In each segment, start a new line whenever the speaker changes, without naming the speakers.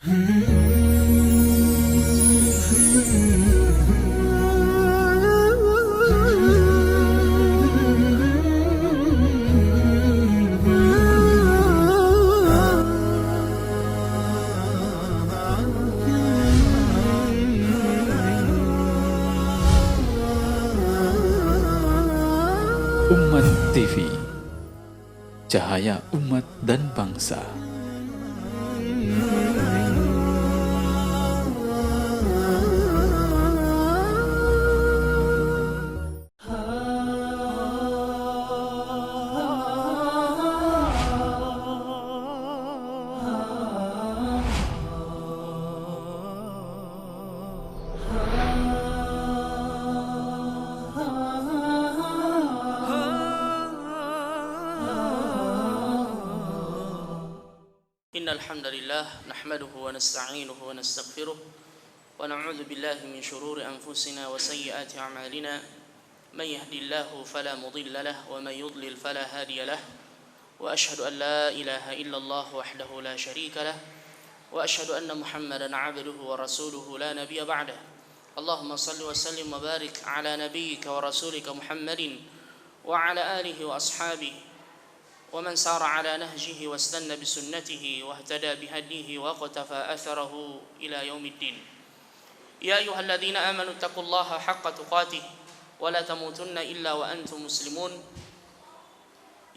Umat TV, cahaya umat dan bangsa.
إن الحمد لله نحمده ونستعينه ونستغفره ونعوذ بالله من شرور أنفسنا وسيئات أعمالنا من يهدي الله فلا مضل له ومن يضلل فلا هادي له وأشهد أن لا إله إلا الله وحده لا شريك له وأشهد أن محمدا عبده ورسوله لا نبي بعده اللهم صل وسلم وبارك على نبيك ورسولك محمد وعلى آله وأصحابه ومن سار على نهجه واستنى بسنته واهتدى بهديه واقتفى أثره إلى يوم الدين يا أيها الذين آمنوا اتقوا الله حق تقاته ولا تموتن إلا وأنتم مسلمون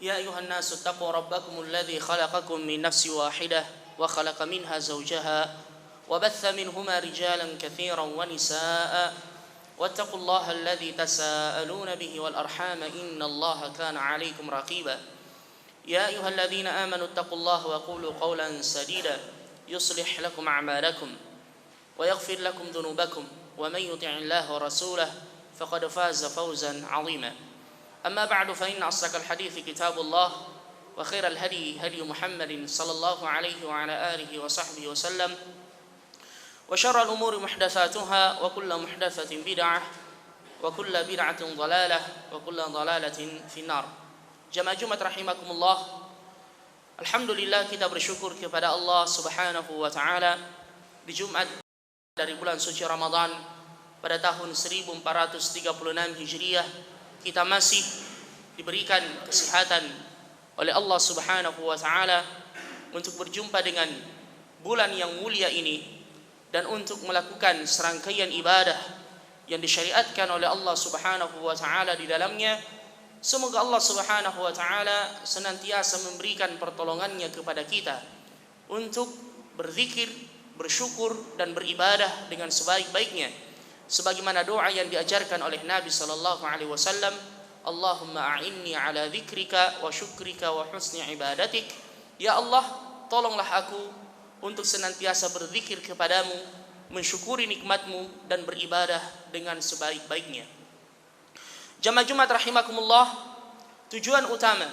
يا أيها الناس اتقوا ربكم الذي خلقكم من نفس واحدة وخلق منها زوجها وبث منهما رجالا كثيرا ونساء واتقوا الله الذي تساءلون به والأرحام إن الله كان عليكم رقيبا يا أيها الذين آمنوا اتقوا الله وقولوا قولا سديدا يصلح لكم أعمالكم ويغفر لكم ذنوبكم ومن يطع الله ورسوله فقد فاز فوزا عظيما أما بعد فإن أصدق الحديث كتاب الله وخير الهدي هدي محمد صلى الله عليه وعلى آله وصحبه وسلم وشر الأمور محدثاتها وكل محدثة بدعة وكل بدعة ضلالة وكل ضلالة في النار. Jamaah Jumat rahimakumullah. Alhamdulillah, kita bersyukur kepada Allah Subhanahu wa taala di Jumat dari bulan suci Ramadan pada tahun 1436 Hijriah kita masih diberikan kesehatan oleh Allah Subhanahu wa taala untuk berjumpa dengan bulan yang mulia ini dan untuk melakukan serangkaian ibadah yang disyariatkan oleh Allah Subhanahu wa taala di dalamnya. Semoga Allah Subhanahu wa taala senantiasa memberikan pertolongannya kepada kita untuk berzikir, bersyukur dan beribadah dengan sebaik-baiknya. Sebagaimana doa yang diajarkan oleh Nabi sallallahu alaihi wasallam, Allahumma a'inni ala dzikrika wa syukrika wa husni ibadatik. Ya Allah, tolonglah aku untuk senantiasa berzikir kepadamu, mensyukuri nikmatmu dan beribadah dengan sebaik-baiknya. Jamaah Jumat rahimakumullah, tujuan utama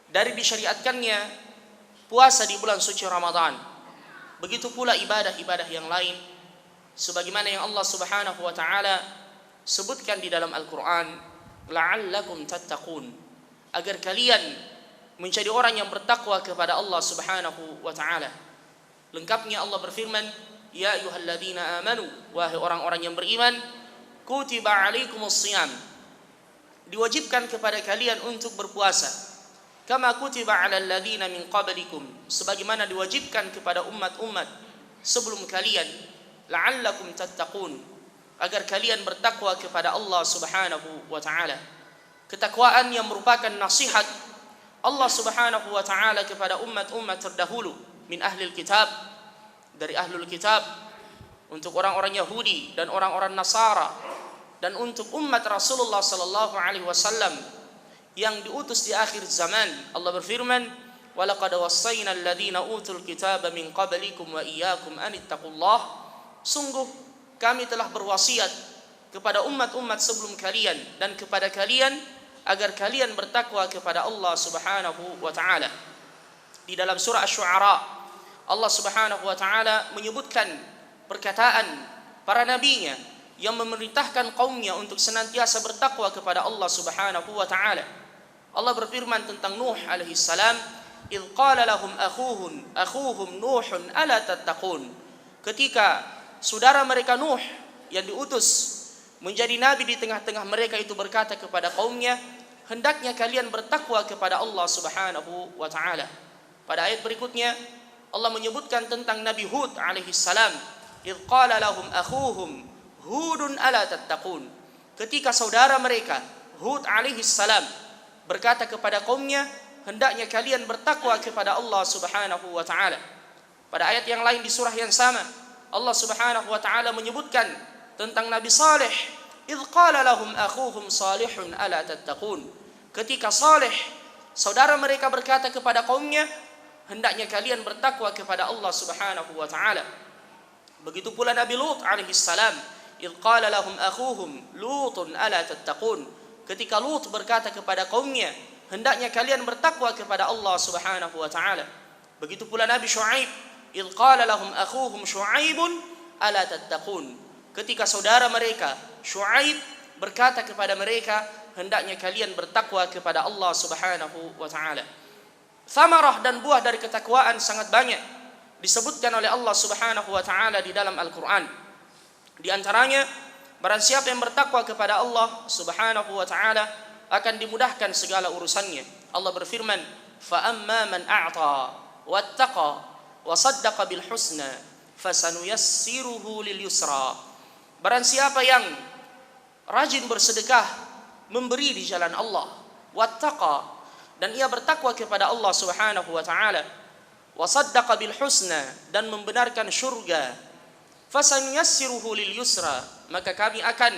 dari disyariatkannya puasa di bulan suci Ramadan, begitu pula ibadah-ibadah yang lain, sebagaimana yang Allah Subhanahu wa taala sebutkan di dalam Al-Qur'an, la'allakum tattaqun, agar kalian menjadi orang yang bertakwa kepada Allah Subhanahu wa taala. Lengkapnya Allah berfirman, ya ayyuhalladzina amanu, wahai orang-orang yang beriman, kutiba alaikumus shiyam, diwajibkan kepada kalian untuk berpuasa, kama kutiba 'alal ladzina min qablikum, sebagaimana diwajibkan kepada umat-umat sebelum kalian, la'allakum tattaqun, agar kalian bertakwa kepada Allah Subhanahu wa taala. Ketakwaan yang merupakan nasihat Allah Subhanahu wa taala kepada umat-umat terdahulu min ahlil kitab, dari ahlul kitab, untuk orang-orang Yahudi dan orang-orang Nasara, dan untuk umat Rasulullah sallallahu alaihi wasallam yang diutus di akhir zaman. Allah berfirman, walaqad wassayna alladziina utul kitaba min qablikum wa iyyakum an ittaqullah, sungguh kami telah berwasiat kepada umat-umat sebelum kalian dan kepada kalian agar kalian bertakwa kepada Allah Subhanahu wa taala. Di dalam surah Asy-Syu'ara, Allah Subhanahu wa taala menyebutkan perkataan para nabinya yang memerintahkan kaumnya untuk senantiasa bertakwa kepada Allah Subhanahu wa taala. Allah berfirman tentang Nuh alaihi salam, idh qala lahum akhuhum Nuhun ala tattaqun. Ketika saudara mereka Nuh yang diutus menjadi nabi di tengah-tengah mereka itu berkata kepada kaumnya, hendaknya kalian bertakwa kepada Allah Subhanahu wa taala. Pada ayat berikutnya Allah menyebutkan tentang Nabi Hud alaihi salam, idh qala lahum akhuhum Hudun ala tattaqun. Ketika saudara mereka Hud alaihi salam berkata kepada kaumnya, hendaknya kalian bertakwa kepada Allah Subhanahu wa taala. Pada ayat yang lain di surah yang sama Allah Subhanahu wa taala menyebutkan tentang Nabi Saleh, idh qala lahum akhuhum Salihun ala tattaqun. Ketika Saleh saudara mereka berkata kepada kaumnya, hendaknya kalian bertakwa kepada Allah Subhanahu wa taala. Begitu pula Nabi Lut alaihi salam, idh qala lahum akhuhum Lutun ala tattaqun. Ketika Lut berkata kepada kaumnya, hendaknya kalian bertakwa kepada Allah Subhanahu wa taala. Begitu pula Nabi Syuaib, idh qala lahum akhuhum Syuaibun ala tattaqun. Ketika saudara mereka Syuaib berkata kepada mereka, hendaknya kalian bertakwa kepada Allah Subhanahu wa taala. Thamarah dan buah dari ketakwaan sangat banyak disebutkan oleh Allah Subhanahu wa taala di dalam Al-Qur'an. Di antaranya, barang siapa yang bertakwa kepada Allah Subhanahu wa taala akan dimudahkan segala urusannya. Allah berfirman, "Fa amma man a'ta wattaqa wa saddaqa bil husna fasanuyassiruhu lil yusra." Barang siapa yang rajin bersedekah, memberi di jalan Allah, wattaqa, dan ia bertakwa kepada Allah Subhanahu wa taala, wa saddaqa bil husna, dan membenarkan syurga, fasanuyassiruhu lil yusra, maka kami akan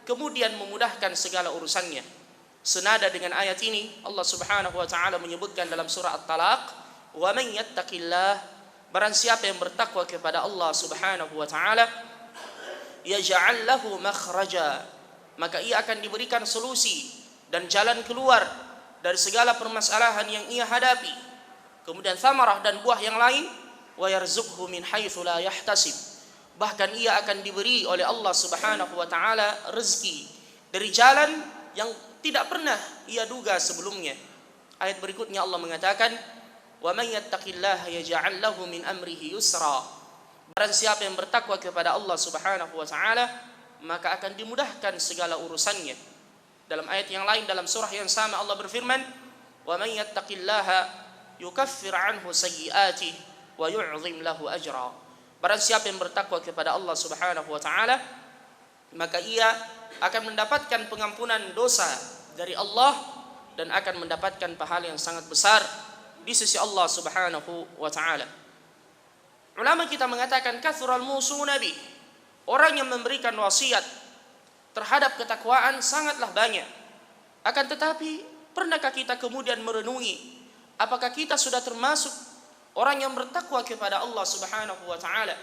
kemudian memudahkan segala urusannya. Senada dengan ayat ini Allah Subhanahu wa taala menyebutkan dalam surah At-Talaq, wa man yattaqillah, barang siapa yang bertakwa kepada Allah Subhanahu wa taala, yaj'al lahu makhraja, maka ia akan diberikan solusi dan jalan keluar dari segala permasalahan yang ia hadapi. Kemudian thamarah dan buah yang lain, wa yarzuqhu min haitsu la yahtasib, bahkan ia akan diberi oleh Allah Subhanahu wa taala rezeki dari jalan yang tidak pernah ia duga sebelumnya. Ayat berikutnya Allah mengatakan, wa may yattaqillaha yaj'al lahu min amrihi yusra. Barang siapa yang bertakwa kepada Allah Subhanahu wa taala, maka akan dimudahkan segala urusannya. Dalam ayat yang lain dalam surah yang sama Allah berfirman, wa may yattaqillaha yukaffir anhu sayyi'atihi wa yu'zim lahu ajra. Barang siapa yang bertakwa kepada Allah Subhanahu wa taala, maka ia akan mendapatkan pengampunan dosa dari Allah dan akan mendapatkan pahala yang sangat besar di sisi Allah Subhanahu wa taala. Ulama kita mengatakan kathural musuna bi, orang yang memberikan wasiat terhadap ketakwaan sangatlah banyak. Akan tetapi, pernahkah kita kemudian merenungi apakah kita sudah termasuk orang yang bertakwa kepada Allah Subhanahu wa taala,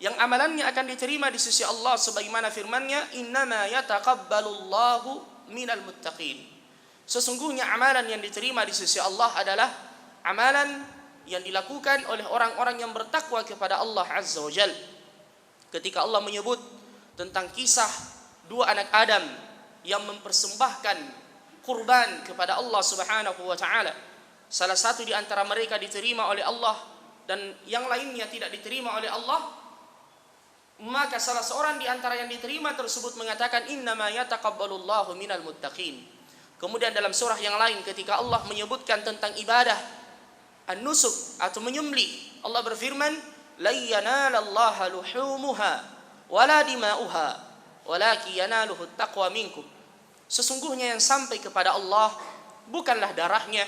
yang amalannya akan diterima di sisi Allah sebagaimana firman-Nya, innama yataqabbalullahu minal muttaqin. Sesungguhnya amalan yang diterima di sisi Allah adalah amalan yang dilakukan oleh orang-orang yang bertakwa kepada Allah Azza wa Jal. Ketika Allah menyebut tentang kisah dua anak Adam yang mempersembahkan kurban kepada Allah Subhanahu wa taala, salah satu di antara mereka diterima oleh Allah dan yang lainnya tidak diterima oleh Allah, maka salah seorang di antara yang diterima tersebut mengatakan, innama yataqabbalullahu minal muttaqin. Kemudian dalam surah yang lain ketika Allah menyebutkan tentang ibadah an-nusuk atau menyembelih, Allah berfirman, la yanalallaha luhumuha wala dima'uha walakin yanaluhu taqwa minkum. Sesungguhnya yang sampai kepada Allah bukanlah darahnya,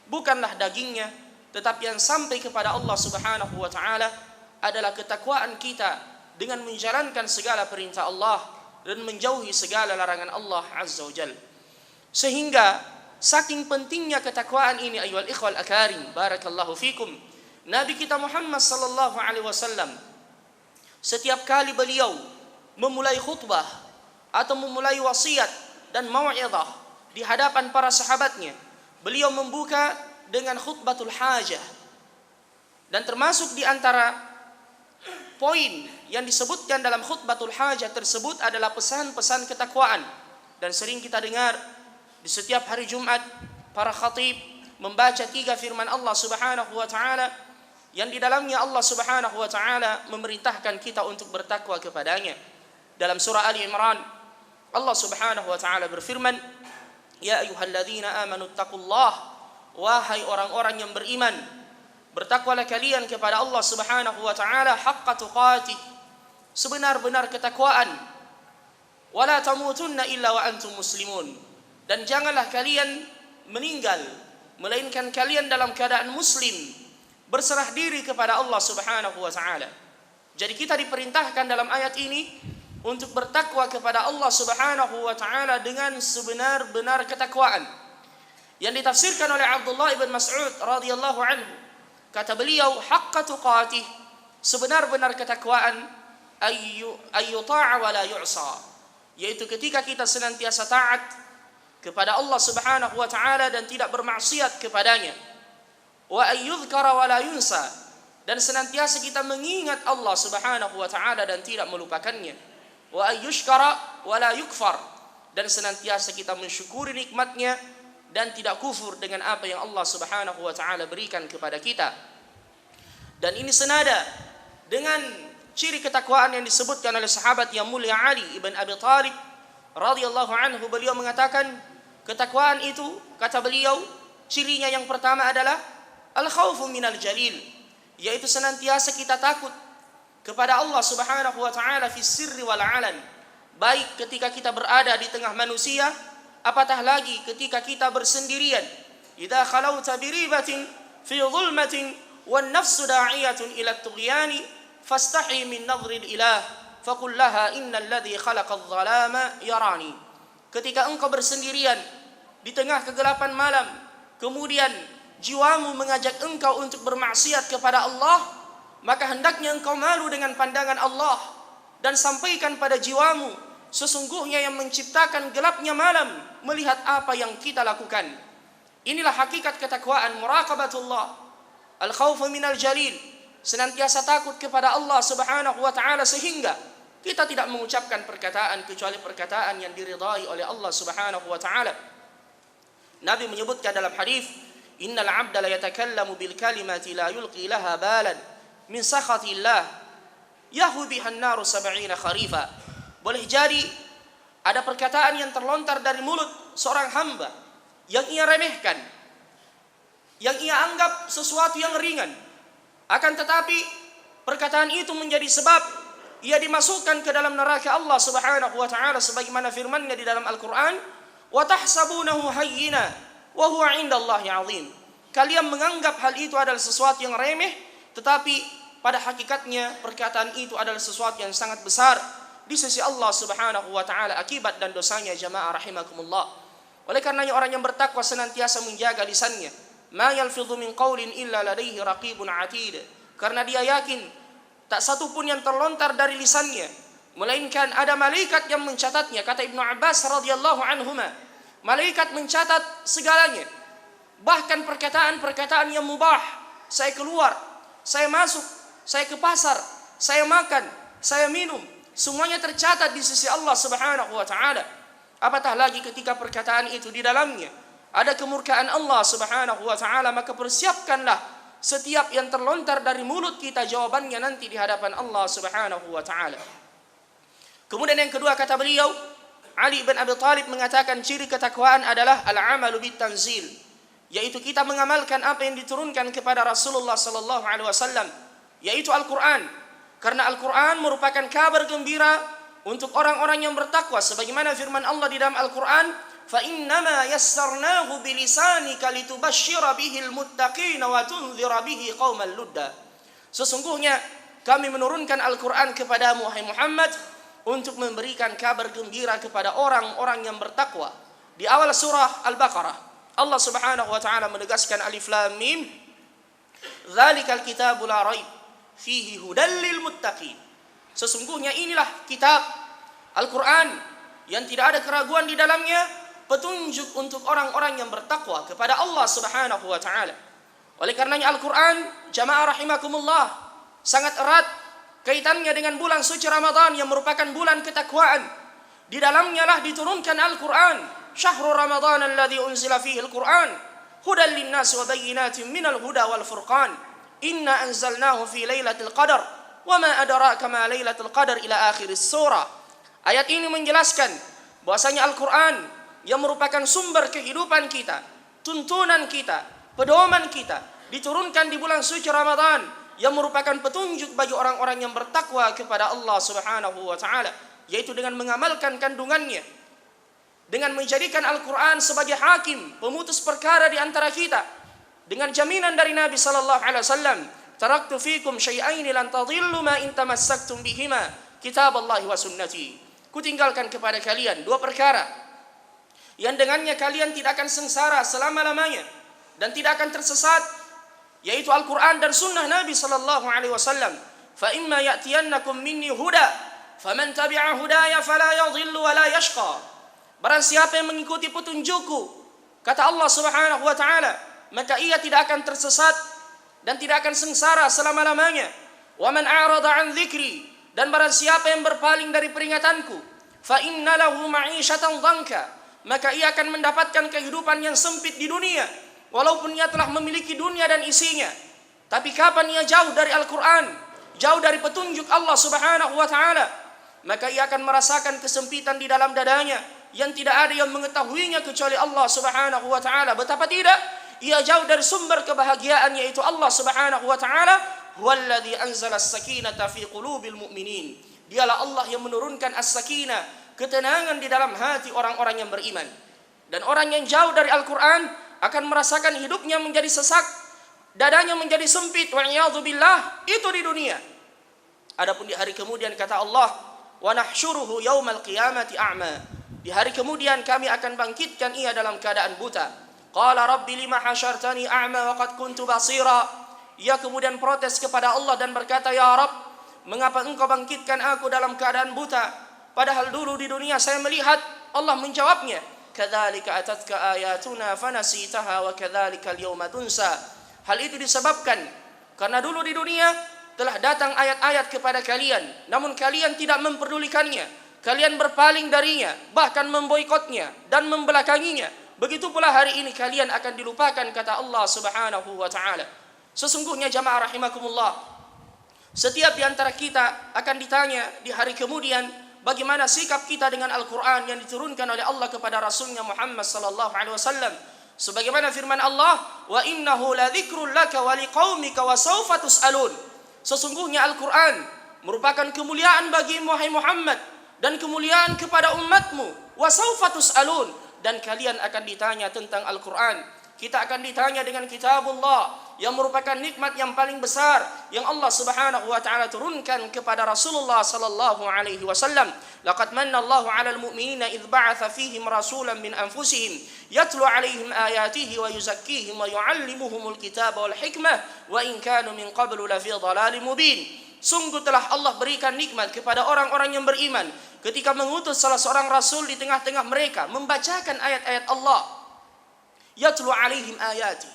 bukanlah dagingnya, tetapi yang sampai kepada Allah Subhanahu wa taala adalah ketakwaan kita dengan menjalankan segala perintah Allah dan menjauhi segala larangan Allah Azza wa Jalla. Sehingga saking pentingnya ketakwaan ini ayyuhal ikhwal akarim, barakallahu fikum, Nabi kita Muhammad sallallahu alaihi wasallam setiap kali beliau memulai khutbah atau memulai wasiat dan mau'izah di hadapan para sahabatnya, beliau membuka dengan khutbatul hajah. Dan termasuk di antara poin yang disebutkan dalam khutbatul hajah tersebut adalah pesan-pesan ketakwaan. Dan sering kita dengar di setiap hari Jumat para khatib membaca 3 firman Allah Subhanahu wa taala yang di dalamnya Allah Subhanahu wa taala memerintahkan kita untuk bertakwa kepadanya. Dalam surah Ali Imran, Allah Subhanahu wa taala berfirman, "Ya ayyuhalladzina amanu taqullah," wahai orang-orang yang beriman, bertakwalah kalian kepada Allah Subhanahu wa taala haqqa tuqatih, sebenar-benar ketakwaan. Wala tamutunna illa wa antum muslimun, dan janganlah kalian meninggal melainkan kalian dalam keadaan muslim, berserah diri kepada Allah Subhanahu wa taala. Jadi kita diperintahkan dalam ayat ini untuk bertakwa kepada Allah Subhanahu wa taala dengan sebenar-benar ketakwaan. Yang ditafsirkan oleh Abdullah ibn Mas'ud radhiyallahu anhu, kata beliau, haqqa tuqatih, sebenar-benar ketakwaan, ayyuta'a wa la yu'sa, yaitu ketika kita senantiasa taat kepada Allah Subhanahu wa taala dan tidak bermaksiat kepadanya. Wa ayyudhkara wa la yunsa, dan senantiasa kita mengingat Allah Subhanahu wa taala dan tidak melupakannya. Wa ayyushkara wa la yukfar, dan senantiasa kita mensyukuri nikmatnya dan tidak kufur dengan apa yang Allah Subhanahu wa taala berikan kepada kita. Dan ini senada dengan ciri ketakwaan yang disebutkan oleh sahabat yang mulia Ali ibn Abi Thalib radhiyallahu anhu. Beliau mengatakan, ketakwaan itu, kata beliau, cirinya yang pertama adalah al-khawfu minal jalil, yaitu senantiasa kita takut kepada Allah Subhanahu wa taala fi sirri wal alan, baik ketika kita berada di tengah manusia, apatah lagi ketika kita bersendirian. Idza khalauta bi ribatin fi dhulmatin wan nafsu da'iyatun ila at-tughyani fastahi min nadhril ilah faqul laha innal ladzi khalaqadh dhalama yarani. Ketika engkau bersendirian di tengah kegelapan malam, kemudian jiwamu mengajak engkau untuk bermaksiat kepada Allah, maka hendaknya engkau malu dengan pandangan Allah dan sampaikan pada jiwamu, sesungguhnya yang menciptakan gelapnya malam melihat apa yang kita lakukan. Inilah hakikat ketakwaan, muraqabatullah, al-khawfu minal jalil, senantiasa takut kepada Allah Subhanahu wa taala sehingga kita tidak mengucapkan perkataan kecuali perkataan yang diridai oleh Allah Subhanahu wa taala. Nabi menyebutkan dalam hadis, "Innal 'abda la yatakallamu bil kalimati la yulqi laha balan min sakhatillah yahu biha an-naru 70 kharifa." Boleh jadi ada perkataan yang terlontar dari mulut seorang hamba yang ia remehkan, yang ia anggap sesuatu yang ringan, akan tetapi perkataan itu menjadi sebab ia dimasukkan ke dalam neraka Allah Subhanahu wa taala, sebagaimana firman-Nya di dalam Al-Qur'an, "Wa tahsabunahu hayyina wa huwa 'indallahi 'azim." Kalian menganggap hal itu adalah sesuatu yang remeh, tetapi pada hakikatnya perkataan itu adalah sesuatu yang sangat besar di sisi Allah Subhanahu wa taala akibat dan dosanya. Jamaah rahimakumullah. Oleh karenanya orang yang bertakwa senantiasa menjaga lisannya. Ma yalfidhu min qaulin illa ladaihi raqibun 'atid. Karena dia yakin tak satu pun yang terlontar dari lisannya melainkan ada malaikat yang mencatatnya. Kata Ibnu Abbas radhiyallahu anhuma, malaikat mencatat segalanya, bahkan perkataan-perkataan yang mubah. Saya keluar, saya masuk, saya ke pasar, saya makan, saya minum, semuanya tercatat di sisi Allah Subhanahu wa taala. Apatah lagi ketika perkataan itu di dalamnya ada kemurkaan Allah Subhanahu wa taala, maka persiapkanlah setiap yang terlontar dari mulut kita jawabannya nanti di hadapan Allah Subhanahu wa taala. Kemudian yang kedua, kata beliau, Ali bin Abi Thalib mengatakan ciri ketakwaan adalah al-amalu bit-tanzil, yaitu kita mengamalkan apa yang diturunkan kepada Rasulullah sallallahu alaihi wasallam, yaitu Al-Qur'an. Karena Al-Qur'an merupakan kabar gembira untuk orang-orang yang bertakwa, sebagaimana firman Allah di dalam Al-Qur'an, fa innama yassarnahu bilisanika litubashshira bihil muttaqin wa tunzira bihi qauman ludda. Sesungguhnya kami menurunkan Al-Qur'an kepadamu wahai Muhammad untuk memberikan kabar gembira kepada orang-orang yang bertakwa. Di awal surah Al-Baqarah Allah Subhanahu wa taala menegaskan, alif lam mim, dzalikal kitabu la raib fihi hudal lil muttaqin. Sesungguhnya inilah kitab Al-Qur'an yang tidak ada keraguan di dalamnya, petunjuk untuk orang-orang yang bertakwa kepada Allah Subhanahu wa taala. Oleh karenanya Al-Qur'an, jamaah rahimakumullah, sangat erat kaitannya dengan bulan suci Ramadan yang merupakan bulan ketakwaan. Di dalamnya lah diturunkan Al-Qur'an. Syahrul Ramadan alladzi unzila fihi Al-Qur'an. Hudan lin-nas wa bayyinatin minal huda wal furqan. Inna anzalnahu fi lailatul qadar. Wa ma adraka ma lailatul qadar ila akhir surah. Ayat ini menjelaskan bahwasanya Al-Qur'an yang merupakan sumber kehidupan kita, tuntunan kita, pedoman kita, diturunkan di bulan suci Ramadan yang merupakan petunjuk bagi orang-orang yang bertakwa kepada Allah Subhanahu wa taala, yaitu dengan mengamalkan kandungannya, dengan menjadikan Al-Qur'an sebagai hakim, pemutus perkara di antara kita, dengan jaminan dari Nabi sallallahu alaihi wasallam, taraktu fikum syai'aini lan tadhillu ma in tamassaktum bihima, kitaballahi wa sunnati. Kutinggalkan kepada kalian dua perkara yang dengannya kalian tidak akan sengsara selama-lamanya dan tidak akan tersesat, yaitu Al-Qur'an dan sunnah Nabi sallallahu alaihi wasallam. Fa imma ya'tiyannakum minni huda faman tabi'a hudaya fala yadhillu wa la yashqa. Barang siapa yang mengikuti petunjukku, kata Allah Subhanahu wa taala, maka ia tidak akan tersesat dan tidak akan sengsara selama-lamanya. Wa man a'rada 'an dzikri, dan barang siapa yang berpaling dari peringatanku, fa inna lahu ma'isyatan dhanka, maka ia akan mendapatkan kehidupan yang sempit di dunia, walaupun ia telah memiliki dunia dan isinya. Tapi kapan ia jauh dari Al-Quran, jauh dari petunjuk Allah Subhanahu wa ta'ala, maka ia akan merasakan kesempitan di dalam dadanya yang tidak ada yang mengetahuinya kecuali Allah Subhanahu wa ta'ala. Betapa tidak, ia jauh dari sumber kebahagiaan, yaitu Allah Subhanahu wa ta'ala. Huwallazi anzala as-sakinata fi qulubil mu'minin. Dialah Allah yang menurunkan as-sakinah, ketenangan di dalam hati orang-orang yang beriman. Dan orang yang jauh dari Al-Quran akan merasakan hidupnya menjadi sesak, dadanya menjadi sempit, wa'iyadzubillah, itu di dunia. Adapun di hari kemudian kata Allah, wa nahsyuruhu yaumal qiyamati a'ma. Di hari kemudian kami akan bangkitkan ia dalam keadaan buta. Qala rabbi lima hasyartani a'ma wa qad kuntu basira. Ia kemudian protes kepada Allah dan berkata, ya Rabb, mengapa engkau bangkitkan aku dalam keadaan buta, padahal dulu di dunia saya melihat? Allah menjawabnya, kadzalika atatka ayatuna fanasitaha wa kadzalika al-yawma tunsa. Hal itu disebabkan karena dulu di dunia telah datang ayat-ayat kepada kalian, namun kalian tidak memperdulikannya, kalian berpaling darinya, bahkan memboikotnya dan membelakanginya. Begitu pula hari ini kalian akan dilupakan, kata Allah Subhanahu wa ta'ala. Sesungguhnya jamaah rahimakumullah, setiap di antara kita akan ditanya di hari kemudian bagaimana sikap kita dengan Al-Quran yang diturunkan oleh Allah kepada Rasulnya Muhammad sallallahu alaihi wasallam. Sebagaimana firman Allah, wa innahu ladzikrul laka wa liqaumika wa sawfa tus'alun. Sesungguhnya Al-Quran merupakan kemuliaan bagimu wahai Muhammad dan kemuliaan kepada umatmu, wa sawfa tus'alun, dan kalian akan ditanya tentang Al-Quran. Kita akan ditanya dengan kitabullah yang merupakan nikmat yang paling besar yang Allah Subhanahu wa taala turunkan kepada Rasulullah sallallahu alaihi wasallam. Laqad manna Allahu 'alal mu'minina idz ba'atsa fihim rasulan min anfusihim yatlu 'alaihim ayatihi wa yuzakkihim wa yu'allimuhumul kitaba wal hikmah wa in kanu min qablu lafi dhalalin mubin. Sungguh telah Allah berikan nikmat kepada orang-orang yang beriman ketika mengutus salah seorang rasul di tengah-tengah mereka membacakan ayat-ayat Allah. Yatlu 'alaihim ayati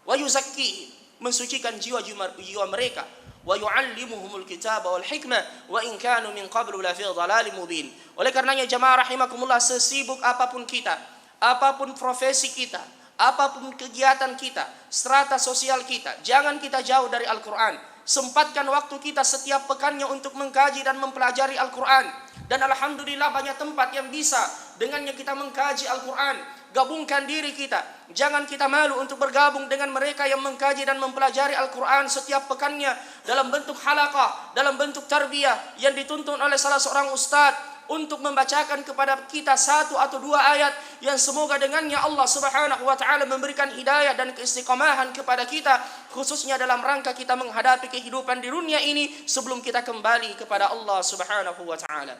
wa yuzakkihim, mensucikan jiwa-jiwa mereka, wa yu'allimuhumul kitaba wal hikmah wa in kanu min qablu la fi dhalalin mubin. Oleh karenanya jemaah rahimakumullah, sesibuk apapun kita, apapun profesi kita, apapun kegiatan kita, strata sosial kita, jangan kita jauh dari Al-Quran. Sempatkan waktu kita setiap pekannya untuk mengkaji dan mempelajari Al-Quran. Dan alhamdulillah banyak tempat yang bisa dengannya kita mengkaji Al-Quran. Gabungkan diri kita. Jangan kita malu untuk bergabung dengan mereka yang mengkaji dan mempelajari Al-Quran setiap pekannya dalam bentuk halaqah, dalam bentuk tarbiyah yang dituntun oleh salah seorang ustadz untuk membacakan kepada kita satu atau dua ayat yang semoga dengannya Allah Subhanahu wa taala memberikan hidayah dan keistiqomahan kepada kita, khususnya dalam rangka kita menghadapi kehidupan di dunia ini sebelum kita kembali kepada Allah Subhanahu wa taala.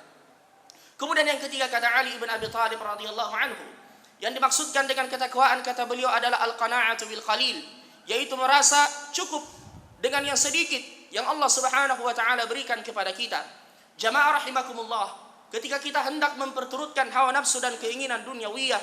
Kemudian yang ketiga kata Ali bin Abi Thalib radhiyallahu anhu, yang dimaksudkan dengan ketakwaan kata beliau adalah al-qana'atu bil qalil, yaitu merasa cukup dengan yang sedikit yang Allah Subhanahu wa taala berikan kepada kita. Jamaah rahimakumullah, ketika kita hendak memperturutkan hawa nafsu dan keinginan duniawiyah,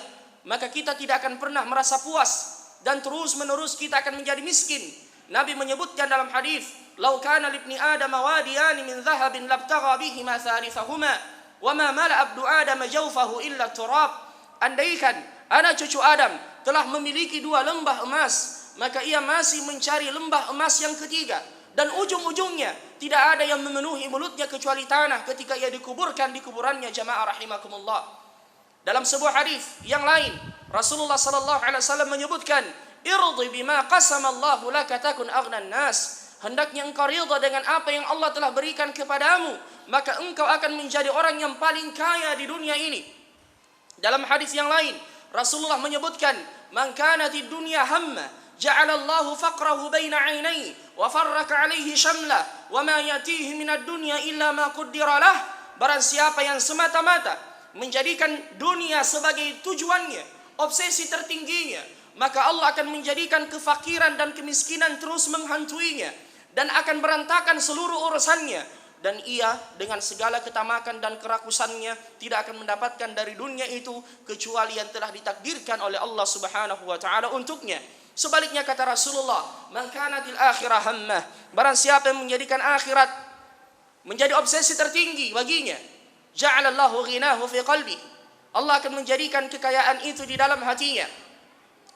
maka kita tidak akan pernah merasa puas dan terus-menerus kita akan menjadi miskin. Nabi menyebutkan dalam hadis, "Lau kana libni Adam wadiyan min dhahabin labtagha bihima thalithahuma, wa ma mala'a abdu Adam jawfahu illa turab." Andaikan anak cucu Adam telah memiliki 2 lembah emas, maka ia masih mencari lembah emas yang ketiga. Dan ujung-ujungnya tidak ada yang memenuhi mulutnya kecuali tanah ketika ia dikuburkan di kuburannya. Jamaah rahimakumullah. Dalam sebuah hadis yang lain, Rasulullah sallallahu alaihi wasallam menyebutkan, "Irdi bima qasamallahu laka takun aghnan nas." Hendaknya engkau ridha dengan apa yang Allah telah berikan kepadamu, maka engkau akan menjadi orang yang paling kaya di dunia ini. Dalam hadis yang lain, Rasulullah menyebutkan, "Man kanatid dunya hamma ja'ala Allahu faqrahu baina 'ainayhi wa farraka 'alaihi shamlah wa ma yatihi minad dunya illa ma qaddara lah." Barang siapa yang semata-mata menjadikan dunia sebagai tujuannya, obsesi tertingginya, maka Allah akan menjadikan kefakiran dan kemiskinan terus menghantuinya dan akan berantakan seluruh urusannya, dan ia dengan segala ketamakan dan kerakusannya tidak akan mendapatkan dari dunia itu kecuali yang telah ditakdirkan oleh Allah Subhanahu wa taala untuknya. Sebaliknya kata Rasulullah, "Man kanatil akhirah hammah." Barang siapa yang menjadikan akhirat menjadi obsesi tertinggi baginya, ja'alallahu ghinahu fi qalbi. Allah akan menjadikan kekayaan itu di dalam hatinya.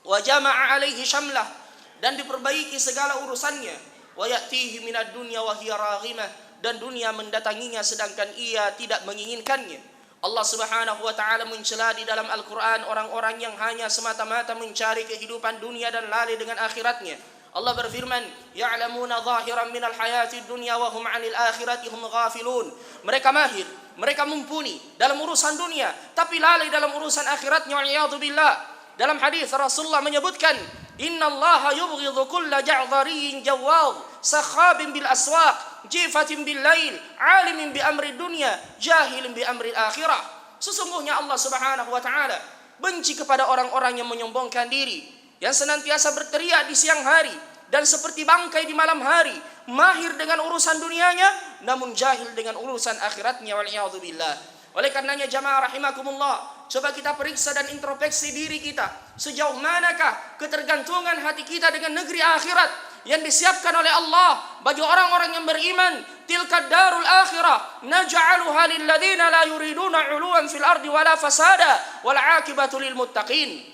Wa jama'a alaihi syamlah, dan diperbaiki segala urusannya. Wa ya'tihi minad dunya wa hiya raghimah, dan dunia mendatanginya sedangkan ia tidak menginginkannya. Allah Subhanahu wa taala mencela di dalam Al-Qur'an orang-orang yang hanya semata-mata mencari kehidupan dunia dan lalai dengan akhiratnya. Allah berfirman, "Ya'lamuna zahiran minal hayatid dunya wa hum 'anil akhirati hum ghafilun." Mereka mahir, mereka mumpuni dalam urusan dunia, tapi lalai dalam urusan akhiratnya. Wa'iyadzubillah. Dalam hadis Rasulullah menyebutkan, "Innallaha yubghidhu kulla ja'dhariyyin jawwad, sakhabin bil aswaq, jifatin bil lail, alimin bi amri dunya, jahilin bi amri akhirah." Sesungguhnya Allah Subhanahu wa taala benci kepada orang-orang yang menyombongkan diri, yang senantiasa berteriak di siang hari dan seperti bangkai di malam hari, mahir dengan urusan dunianya namun jahil dengan urusan akhiratnya. Wal'iyadzubillah. Oleh karenanya jamaah rahimakumullah, coba kita periksa dan introspeksi diri kita. Sejauh manakah ketergantungan hati kita dengan negeri akhirat yang disiapkan oleh Allah bagi orang-orang yang beriman? Tilka darul akhirah naj'aluha lil ladzina la yuriduna 'uluwan fil ardi wala fasada wal 'aqibatu lil muttaqin.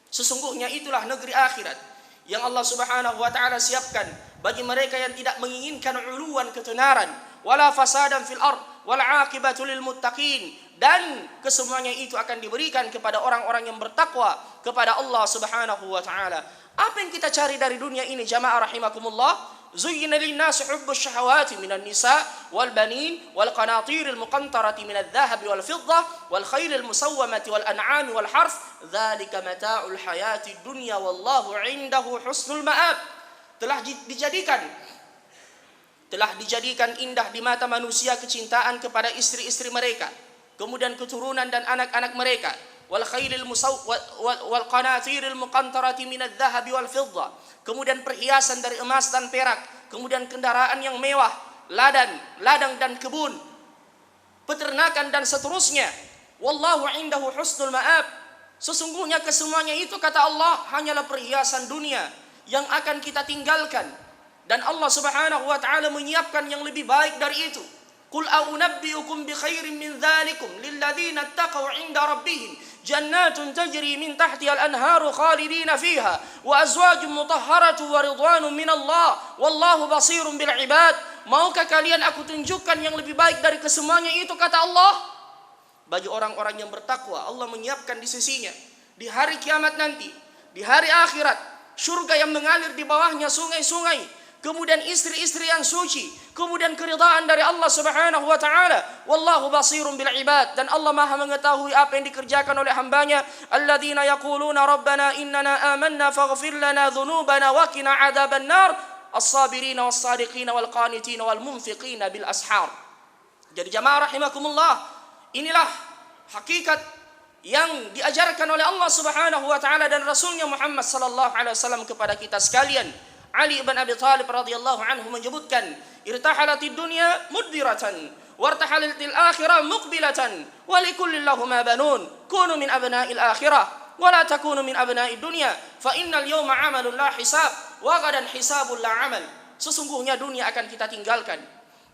Sesungguhnya itulah negeri akhirat yang Allah Subhanahu wa taala siapkan bagi mereka yang tidak menginginkan 'uluwan ketenaran, wala fasadan fil ard wal 'aqibatu lil muttaqin, dan kesemuanya itu akan diberikan kepada orang-orang yang bertakwa kepada Allah Subhanahu wa taala. Apa yang kita cari dari dunia ini jamaah rahimakumullah? Zuyyina lin-nasi hubbus syahawati minan nisa wal banin wal qanatiril muqantarati minadh dhahabi wal fiddah wal khailil musawwamati wal an'ami wal harth, dzalika mata'ul hayatid dunya wallahu 'indahu husnul ma'ab. Telah dijadikan indah di mata manusia kecintaan kepada istri-istri mereka, kemudian keturunan dan anak-anak mereka, wal khailil wal qanatiril muqantarati minadh dhahabi wal fiddah, kemudian perhiasan dari emas dan perak, kemudian kendaraan yang mewah, ladang dan kebun, peternakan dan seterusnya. Wallahu indahu husnul ma'ab. Sesungguhnya kesemuanya itu kata Allah hanyalah perhiasan dunia yang akan kita tinggalkan, dan Allah Subhanahu wa taala menyiapkan yang lebih baik dari itu. Qul a'unabbi'ukum bi khairin min dzalikum lil ladzina ittaqaw 'inda rabbihim jannatun tajri min tahtiha al-anharu khalidina fiha wa azwajun mutahharatu wa ridwanun min Allah wallahu basirun bil ibad. Maukah kalian aku tunjukkan yang lebih baik dari kesemuanya itu kata Allah? Bagi orang-orang yang bertakwa, Allah menyiapkan di sisinya di hari kiamat nanti, di hari akhirat, surga yang mengalir di bawahnya sungai-sungai, kemudian istri-istri yang suci, kemudian keridhaan dari Allah Subhanahu wa taala. Wallahu basirun bil ibad, dan Allah Maha mengetahui apa yang dikerjakan oleh hambanya. Alladzina yaquluna rabbana innana amanna faghfir lana dhunubana wa qina adzaban nar as-sabirina was-sadiqina wal qanitina wal munfiqina bil ashar. Jadi jamaah rahimakumullah, inilah hakikat yang diajarkan oleh Allah Subhanahu wa taala dan Rasulnya Muhammad sallallahu alaihi wasallam kepada kita sekalian. Ali bin Abi Thalib radhiyallahu anhu menyebutkan, irtahalatid dunya mudbiratan wartahalatil akhirah muqbilatan wa likullin lahumā banun kunu min abna'il akhirah wa la takunu min abna'id dunya fa innal yawma 'amalun la hisab wa ghadan hisabun la 'amal. Sesungguhnya dunia akan kita tinggalkan,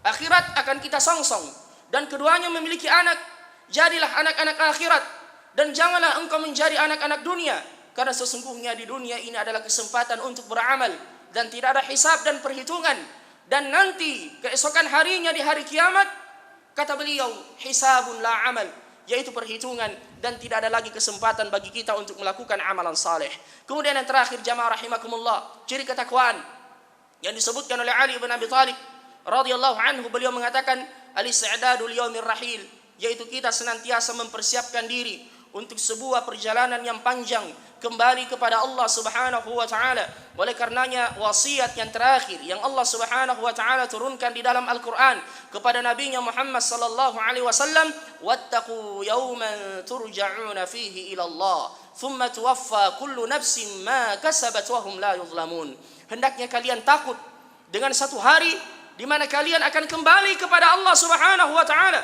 akhirat akan kita songsong, dan keduanya memiliki anak. Jadilah anak-anak akhirat dan janganlah engkau menjadi anak-anak dunia. Karena sesungguhnya di dunia ini adalah kesempatan untuk beramal dan tidak ada hisab dan perhitungan. Dan nanti keesokan harinya di hari kiamat, kata beliau, hisabun la amal, yaitu perhitungan dan tidak ada lagi kesempatan bagi kita untuk melakukan amalan saleh. Kemudian yang terakhir jamaah rahimakumullah, ciri ketakwaan yang disebutkan oleh Ali bin Abi Thalib radhiyallahu anhu, beliau mengatakan al-isti'dadu liyaumir rahil, yaitu kita senantiasa mempersiapkan diri untuk sebuah perjalanan yang panjang kembali kepada Allah Subhanahu wa taala. Oleh karenanya wasiat yang terakhir yang Allah Subhanahu wa taala turunkan di dalam Al-Qur'an kepada nabinya Muhammad sallallahu alaihi wasallam, wattaqu yawman turja'una fihi ila Allah, thumma tuwaffa kullu nafsin ma kasabat wa hum la yuzlamun. Hendaknya kalian takut dengan satu hari di mana kalian akan kembali kepada Allah Subhanahu wa taala.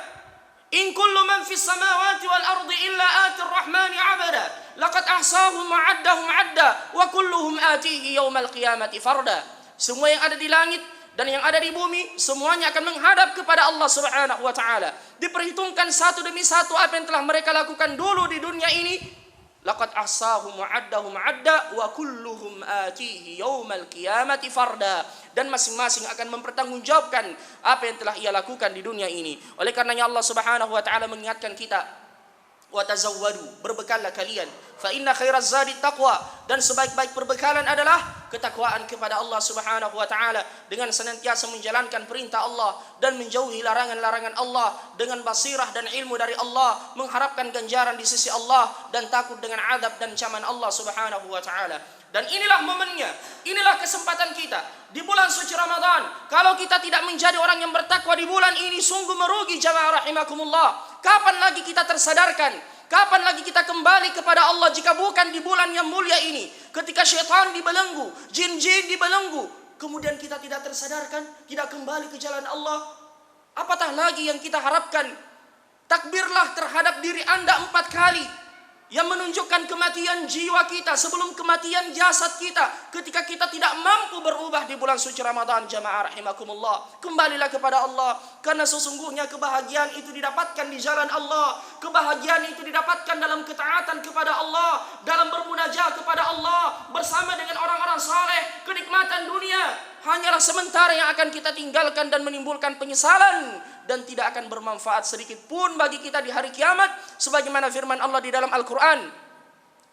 In kullu man fis samawati wal ardi illa atir rahmani abada laqad ahsahum wa addahum adda wa kulluhum atihi yaumal qiyamati farda. Semua yang ada di langit dan yang ada di bumi semuanya akan menghadap kepada Allah Subhanahu wa taala. Diperhitungkan satu demi satu apa yang telah mereka lakukan dulu di dunia ini. Laqad ahsahum wa addahum adda wa kulluhum atihi yaumal qiyamati farda. Dan masing-masing akan mempertanggungjawabkan apa yang telah ia lakukan di dunia ini. Oleh karenanya Allah Subhanahu wa taala mengingatkan kita, wa tazawwadu, berbekallah kalian, fa inna khairaz zadi taqwa, dan sebaik-baik perbekalan adalah ketakwaan kepada Allah Subhanahu wa taala, dengan senantiasa menjalankan perintah Allah dan menjauhi larangan-larangan Allah, dengan basirah dan ilmu dari Allah, mengharapkan ganjaran di sisi Allah dan takut dengan azab dan ancaman Allah Subhanahu wa taala. Dan inilah momennya, inilah kesempatan kita di bulan suci Ramadan. Kalau kita tidak menjadi orang yang bertakwa di bulan ini, sungguh merugi jamaah rahimakumullah. Kapan lagi kita tersadarkan? Kapan lagi kita kembali kepada Allah jika bukan di bulan yang mulia ini? Ketika syaitan dibelenggu, jin-jin dibelenggu, kemudian kita tidak tersadarkan, tidak kembali ke jalan Allah. Apatah lagi yang kita harapkan? Takbirlah terhadap diri Anda 4 kali, yang menunjukkan kematian jiwa kita sebelum kematian jasad kita ketika kita tidak mampu berubah di bulan suci Ramadan. Jamaah rahimakumullah, kembalilah kepada Allah, karena sesungguhnya kebahagiaan itu didapatkan di jalan Allah. Kebahagiaan itu didapatkan dalam ketaatan kepada Allah, dalam bermunajat kepada Allah bersama dengan orang-orang saleh. Kenikmatan dunia hanyalah sementara yang akan kita tinggalkan dan menimbulkan penyesalan, dan tidak akan bermanfaat sedikit pun bagi kita di hari kiamat, sebagaimana firman Allah di dalam Al-Qur'an,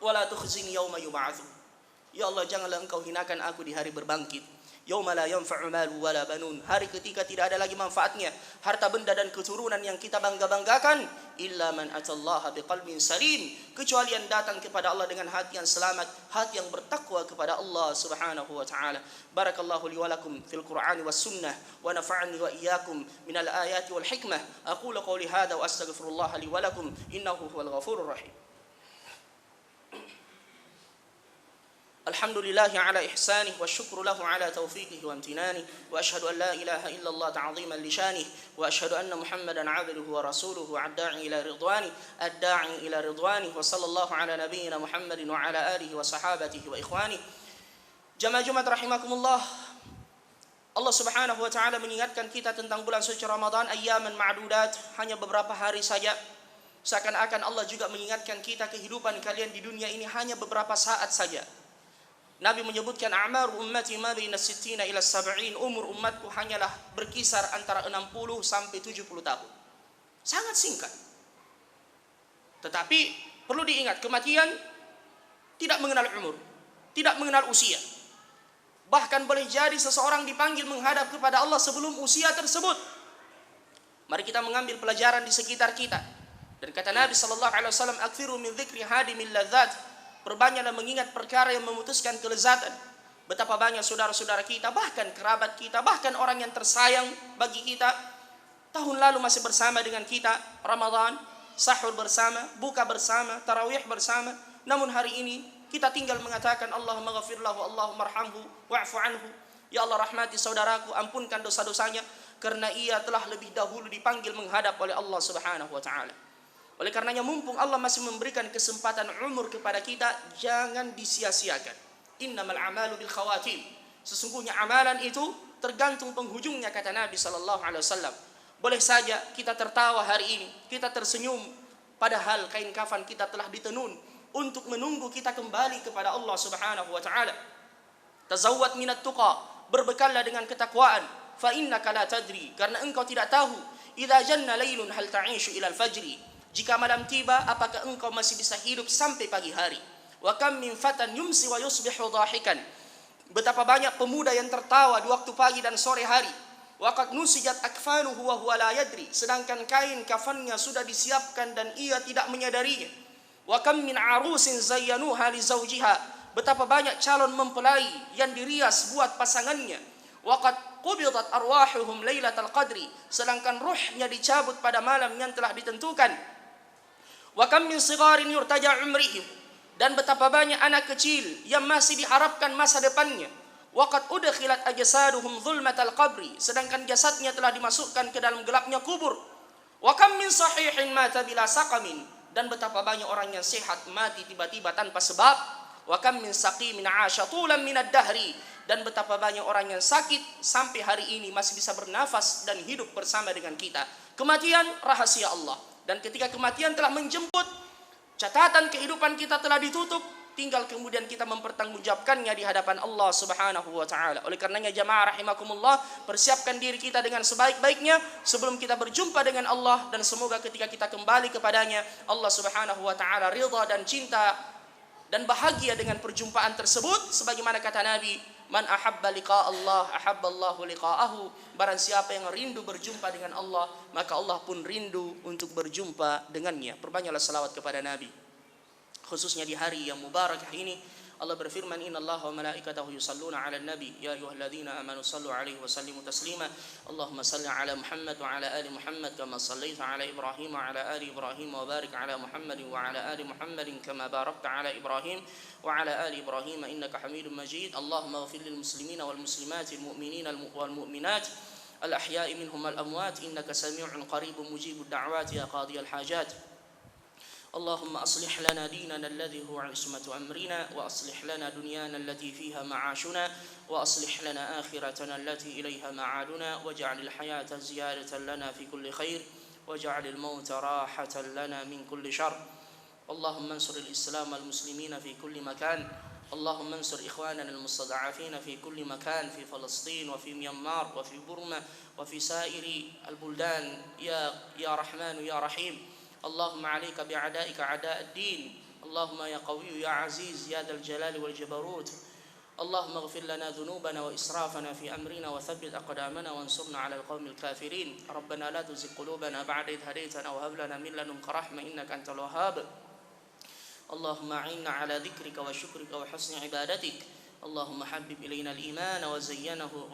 wala tukhzini yauma yub'atsun. Ya Allah, janganlah engkau hinakan aku di hari berbangkit. Yauma la yanfa'u malu wala banun, hari ketika tidak ada lagi manfaatnya harta benda dan keturunan yang kita bangga-banggakan, illa man atallaha biqalbin salim, kecuali yang datang kepada Allah dengan hati yang selamat, hati yang bertakwa kepada Allah Subhanahu wa taala. Barakallahu li wa lakum fil Qur'ani was sunnah, wa nafa'ani wa iyyakum minal ayati wal hikmah. Aqulu qawli hadha wa astaghfirullah li wa lakum, innahu huwal ghafurur rahim. الحمد لله على إحسانه والشكر له على توفيقه وامتنانه وأشهد أن لا إله إلا الله تعظيما لشانه وأشهد أن محمدا عبده ورسوله الداعي إلى رضوانه وصلى الله على نبينا محمد وعلى آله وصحابته وإخوانه. Jamaah Jumat rahimakumullah, Allah Subhanahu wa taala mengingatkan kita tentang bulan suci Ramadan, ayyaman ma'dudat, hanya beberapa hari saja. Seakan-akan Allah juga mengingatkan kita, kehidupan kalian di dunia ini hanya beberapa saat saja. Nabi menyebutkan a'mar ummati ma baina 60 ila 70, umur umatku hanyalah berkisar antara 60 sampai 70 tahun. Sangat singkat. Tetapi perlu diingat, kematian tidak mengenal umur, tidak mengenal usia. Bahkan boleh jadi seseorang dipanggil menghadap kepada Allah sebelum usia tersebut. Mari kita mengambil pelajaran di sekitar kita. Dan kata Nabi sallallahu alaihi wasallam, "Aktsiru min dzikri hadimil ladzat." Perbanyaklah mengingat perkara yang memutuskan kelezatan. Betapa banyak saudara-saudara kita, bahkan kerabat kita, bahkan orang yang tersayang bagi kita, tahun lalu masih bersama dengan kita, Ramadan, sahur bersama, buka bersama, tarawih bersama. Namun hari ini kita tinggal mengatakan, Allahumma ghafir lahu, Allahumma arhamhu, wa'fu anhu. Ya Allah, rahmati saudaraku, ampunkan dosa-dosanya, karena ia telah lebih dahulu dipanggil menghadap oleh Allah Subhanahu wa taala. Oleh karenanya, mumpung Allah masih memberikan kesempatan umur kepada kita, jangan disia-siakan. Innamal a'malu bil khawatim. Sesungguhnya amalan itu tergantung penghujungnya, kata Nabi sallallahu alaihi wasallam. Boleh saja kita tertawa hari ini, kita tersenyum, padahal kain kafan kita telah ditenun untuk menunggu kita kembali kepada Allah Subhanahu wa taala. Tazawwad minat tuqa, berbekallah dengan ketakwaan. Fa innaka la tadri, karena engkau tidak tahu. Idza janna lailun hal ta'ishu ila al-fajri, jika malam tiba apakah engkau masih bisa hidup sampai pagi hari. Wa kam min fatan yumsi wa yusbihu dhahikan, betapa banyak pemuda yang tertawa di waktu pagi dan sore hari. Wa qad nusijat akfanuhu wa huwa la yadri, sedangkan kain kafannya sudah disiapkan dan ia tidak menyadarinya. Wa kam min arusin zayyanuha li zawjiha, betapa banyak calon mempelai yang dirias buat pasangannya. Wa qad qubidat arwahuhum lailatal qadri, sedangkan ruhnya dicabut pada malam yang telah ditentukan. Wa kam min sigharin yurtaja umrihim, dan betapa banyak anak kecil yang masih diharapkan masa depannya. Wa qad udkhilat ajsaduhum zulmatal qabri, sedangkan jasadnya telah dimasukkan ke dalam gelapnya kubur. Wa kam min sahihin mata bila saqamin, dan betapa banyak orang yang sehat mati tiba-tiba tanpa sebab. Wa kam min saqimin 'asha tulan min ad-dahri, dan betapa banyak orang yang sakit sampai hari ini masih bisa bernafas dan hidup bersama dengan kita. Kematian rahasia Allah, dan ketika kematian telah menjemput, catatan kehidupan kita telah ditutup, tinggal kemudian kita mempertanggungjawabkannya di hadapan Allah Subhanahu wa taala. Oleh karenanya jamaah rahimakumullah, persiapkan diri kita dengan sebaik-baiknya sebelum kita berjumpa dengan Allah, dan semoga ketika kita kembali kepadanya, Allah Subhanahu wa taala ridha dan cinta dan bahagia dengan perjumpaan tersebut. Sebagaimana kata Nabi, man ahabba liqa Allah ahabballahu liqa'ahu, barang siapa yang rindu berjumpa dengan Allah, maka Allah pun rindu untuk berjumpa dengannya. Perbanyaklah salawat kepada Nabi, khususnya di hari yang mubarak ini. Allah berfirman, innallaha wa malaikatahu yusalluna 'alan nabi ya ayyuhalladzina amanu sallu 'alaihi wa sallimu taslima. Allahumma salli 'ala Muhammad wa 'ala ali Muhammad kama shallaita 'ala Ibrahim wa 'ala ali Ibrahim wa barik 'ala Muhammad wa 'ala ali Muhammadin kama barakta 'ala Ibrahim wa 'ala ali Ibrahim innaka Hamidum Majid. Allahumma ighfir lil muslimina wal muslimat al mu'minina wal mu'minat al ahya'i minhum al amwat innaka samii'un qaribun mujibud da'wat ya qadiyal hajat. اللهم أصلح لنا ديننا الذي هو عصمة أمرنا، وأصلح لنا دنيانا التي فيها معاشنا، وأصلح لنا آخرتنا التي إليها معادنا، واجعل الحياة زيادة لنا في كل خير، واجعل الموت راحة لنا من كل شر. اللهم انصر الإسلام والمسلمين في كل مكان، اللهم انصر إخواننا المستضعفين في كل مكان، في فلسطين وفي ميانمار وفي بورما وفي سائر البلدان يا رحمن يا رحيم. اللهم عليك بأعدائك أعداء الدين، اللهم يا قوي يا عزيز يا ذا الجلال والجبروت. اللهم اغفر لنا ذنوبنا وإسرافنا في أمرنا وثبت أقدامنا وانصرنا على القوم الكافرين. ربنا لا تزغ قلوبنا بعد إذ هديتنا وهب لنا من لدنك رحمة إنك أنت الوهاب. اللهم أعنا على ذكرك وشكرك وحسن عبادتك. اللهم حبب إلينا الإيمان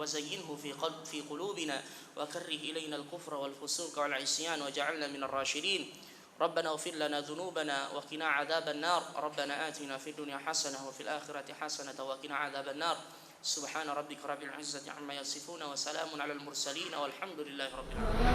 وزينه في قلوبنا وكره إلينا الكفر والفسوق والعصيان واجعلنا من الراشدين. ربنا اغفر لنا ذنوبنا وقنا عذاب النار. ربنا آتنا في الدنيا حسنة وفي الآخرة حسنة وقنا عذاب النار. سبحان ربك رب العزة عما يصفون وسلام على المرسلين والحمد لله رب العالمين.